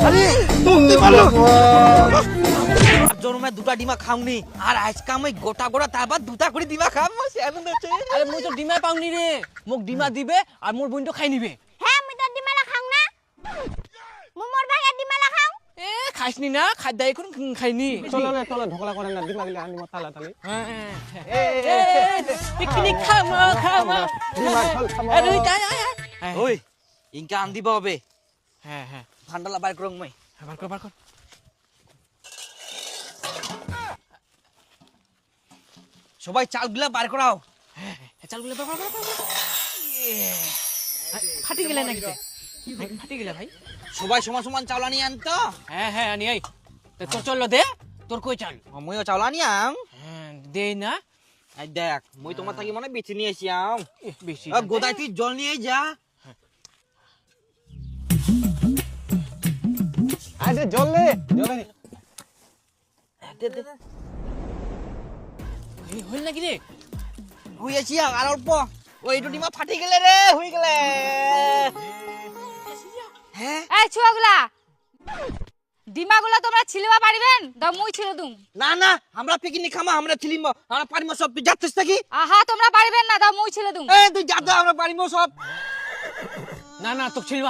আরে তুই মারলো জন্মে দুটা ডিমা খাওনি আর আজকে আমি গোটা গোটা তারপর দুটা করে ডিমা খাম সে আনন্দ আছে আরে মই তো ডিমা পাওনি রে মোক ডিমা দিবে আর মোর বোন তো খাই নিবে হ্যাঁ মুই তো ডিমেলা খাও না মু মোর ভাগে ডিমেলা খাও এ খাইছনি না খাদ্য এখন খাইনি চলো ঢোকলা করে না ডিমা গিলা আনি তালা তালি পিকনিক খামা ডিমা চল খামা আরে যাই আয় ওই ইনকা আন দিবা হবে হ্যাঁ হ্যাঁ ঠান্ডা বার করং মই বার কর সবাই চালগুলা বার করাও হ্যাঁ চালগুলো বার ফাটি গেলে নাকি ফাটি গেলে ভাই সবাই সমান সমান চাউল আনি আনতো হ্যাঁ আনি আই তো চল দে তোর কই চাল মইও চাউল আনি আম হ্যাঁ দে না এই দেখ মই তোমার থাকি মনে বেছে নিয়ে আসি আম বেশি গোদাই তুই জল নিয়ে যা আরে জলে হইল নাকি রে হই আছি আর অল্প ওই দুটি মা ফাটি গেলে রে হই গেলে হ্যাঁ এই ছুয়াগুলা ডিমাগুলা তোমরা ছিলবা পারিবেন দাও মুই ছিল দুম না আমরা পিকনিক খামা আমরা ছিলিম আমরা পারিম সব তুই যাচ্ছিস নাকি আহা তোমরা পারিবেন না দাও মুই ছিল দুম এই তুই যা আমরা পারিম সব না তো ছিলব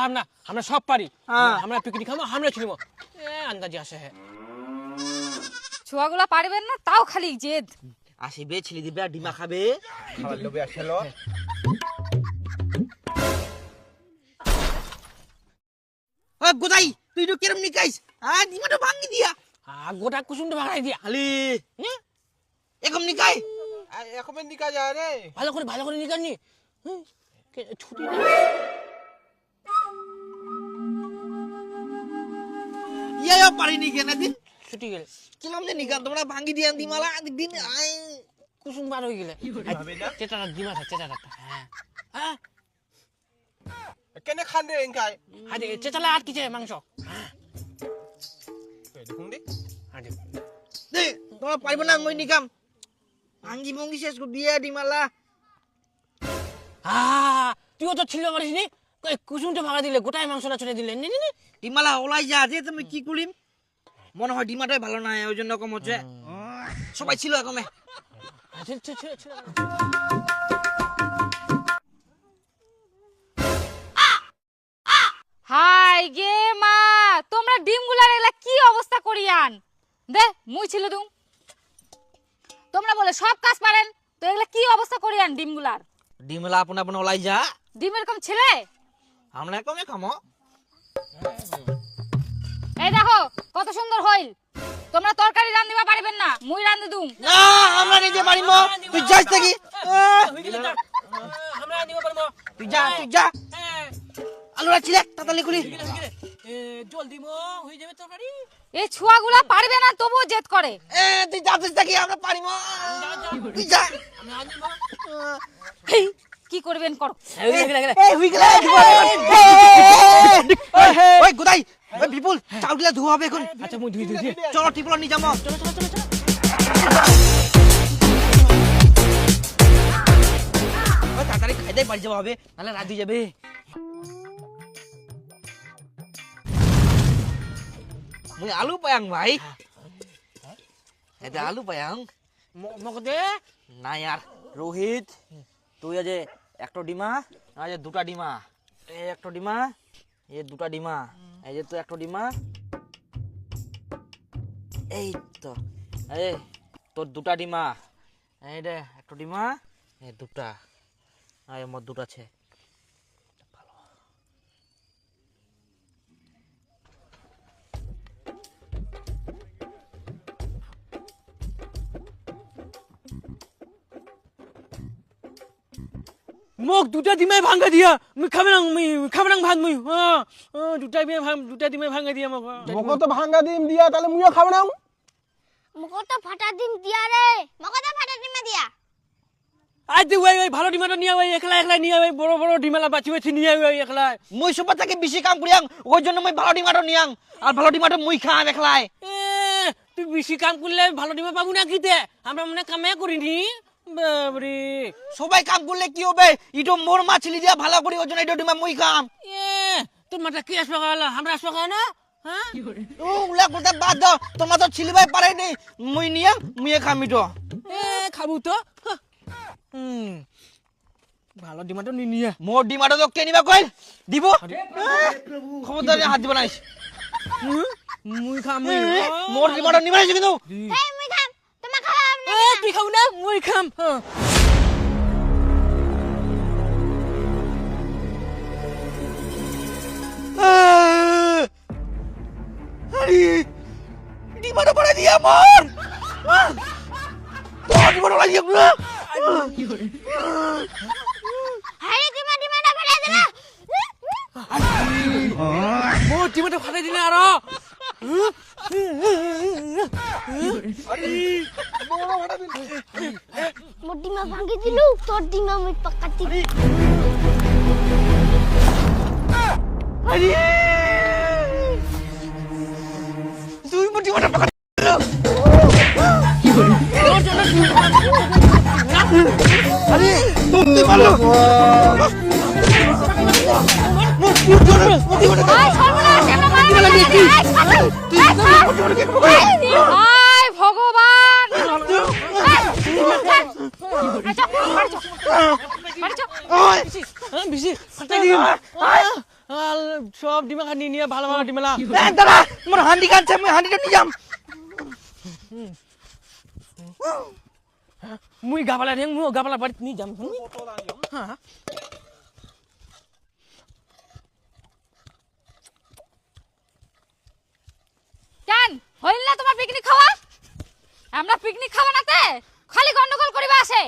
আমরা সব পারি হ্যাঁ। আমরা পিকনিক খাবো আমরা ছিলব আন্দাজে আসে হ্যাঁ ছুয়াগুলা পারিবেন না তাও খালি জেদ আসিবে ছেলে দিবে আর ডিমা খাবে খাবার লোভে আসলো ও গোদাই তুই তো কেরম নিকাইস আর ডিমাটা ভাঙি দিয়া গোটা কুসুমটা ভাগাই দিয়া খালি এরকম নিকাই এখন নিকা যায় রে ভালো করে নিকানি ছুটি ইয়া পারিনি কেন দিন ছুটি গেল কিলাম যে নিকা তোমরা ভাঙি দিয়া ডিমালা দিন আই কুসুম বার হয়ে গেলে চেটাটা ডিমা চেটাটা হ্যাঁ কেনে খান রে এঙ্কাই আরে চেটালে আর কি চাই মাংস দেখুন দি আরে দে তোমরা পারিব না মই নিকাম ভাঙ্গি ভঙ্গি শেষ করে দিয়া ডিমালা তুইও তো ছিল পারিস নি কুসুমটা ভাগা দিলে গোটাই মাংসটা ছড়ে দিলে নি ডিমালা ওলাই যা যে তুমি কি করিম মনে হয় ডিমাটাই ভালো না ওই জন্য কম হচ্ছে সবাই ছিল কমে হাই গে মা তোমরা ডিমগুলার এলা কি অবস্থা করিয়ান দে মুই ছিল দুম তোমরা বলে সব কাজ পারেন তো এগুলা কি অবস্থা করিয়ান ডিমগুলার ডিমালা আপন আপন ওলাই যা ডিম এরকম ছেলে আমরা কমে খামো এই দেখো কত সুন্দর হইল তোমরা তরকারি রান্ধিবা পারিবেন না মুই রান্ধি দুম না আমরা নিজে পারিম তুই যাস থাকি আমরা নিব পারবো তুই যা আলু রাখছিলে তাড়াতাড়ি করি জল দিব হয়ে যাবে তরকারি এই ছুয়াগুলা পারবে না তবুও জেদ করে তুই যাচ্ছিস থাকি আমরা পারিম তুই যা হেই, কি করবেন করো এই হুই গেলে ওই গোদাই ওই বিপুল চাউলগুলা ধোয়া হবে এখন আচ্ছা মুই ধুই চলো টিপল নিয়ে যাবো ওই তাড়াতাড়ি খাইতে বাড়ি যাওয়া হবে নাহলে রাত দিয়ে যাবে মুই আলু পায়াং ভাই এটা আলু পায়াং মক দে না यार রোহিত তুই আজ একটা ডিমা আজ দুটা ডিমা এই একটা ডিমা এই দুটা ডিমা এই যে তুই একটা ডিমা এই তো এই তোর দুটা ডিমা এই রে একটা ডিমা এই দুটা এই মোর দুটা আছে মোক দুটা ডিমাই ভাঙা দিয়া মুই খাবে না ভাত মুই দুটা ডিমাই ভাঙা দিয়া মোক মকো তো ভাঙ্গা ডিম দিয়া তাহলে মুইও খাব না মকো তো ফাটা ডিম দিয়া রে মকো তো ফাটা ডিম দিয়া আজ দে ওই ভালো ডিমাটা নিয়ে ওই একলা নিয়ে ওই বড় ডিমালা বাঁচি নিয়ে ওই একলা মুই সবার থেকে বেশি কাম করিয়াং ওই জন্য মুই ভালো ডিমাটো নিয়াং আর ভালো ডিমাটো মুই খাম একলাই তুই বেশি কাম করলে ভালো ডিমা পাবো না কিতে আমরা মনে কামে করিনি বাবরে সবাই কাম করলে কি হবে ইটো মোর মাছলি দিয়া ভালো করি ওই জন্য ইটো ডিমা মুই খাম তোমারটা কি আসবে গালা আমরা আসবে না হ্যাঁ ওগুলা কথা বাদ দাও, তোমার তো ছিলিবাই পারেনি, মুই নিয়ে মুয়ে খামি তো। এ খাবো তো ভালো ডিমাটো নি নিয়ে মোর ডিমাটো তো কে নিবা কইল দিব, খবরদারি হাত দিব নাইস। মুই খাম মোর ডিমাটো নিবা নাইস কিন্তু। এই মুই খাম, তোমা খাম না। তুই খাও না মুই খাম আরে ডিমাটো পড়ে দিয়া মোর, তো ডিমাটো লাগিয়ে না। আরে ডিমাটা ফেলে দিলা। মো ডিমাটো ফাটাই দিনা আর মোর ডিমা ভাঙি দিলু তোর ডিমা আমি পাকাতি তুই মোর ডিমাটো পাকা আরে তুই মারলো আয় সর্বনাশ, একটা মারা গেল। আয় ভগবান। বেশি ফাটাই দিম সব ডিমা খানি নিয়ে ভালো ভালো ডিমেলা দাদা মোর হান্ডি কানছে, আমি হান্ডিটা নিয়ে যাম। মুই গাবালা রেং মু গাবালা বাড়ি নিয়ে যাম হ্যাঁ কেন হইল না তোমার পিকনিক খাওয়া? আমরা পিকনিক খাওয়া নাতে খালি গন্ডগোল করিবা আসে।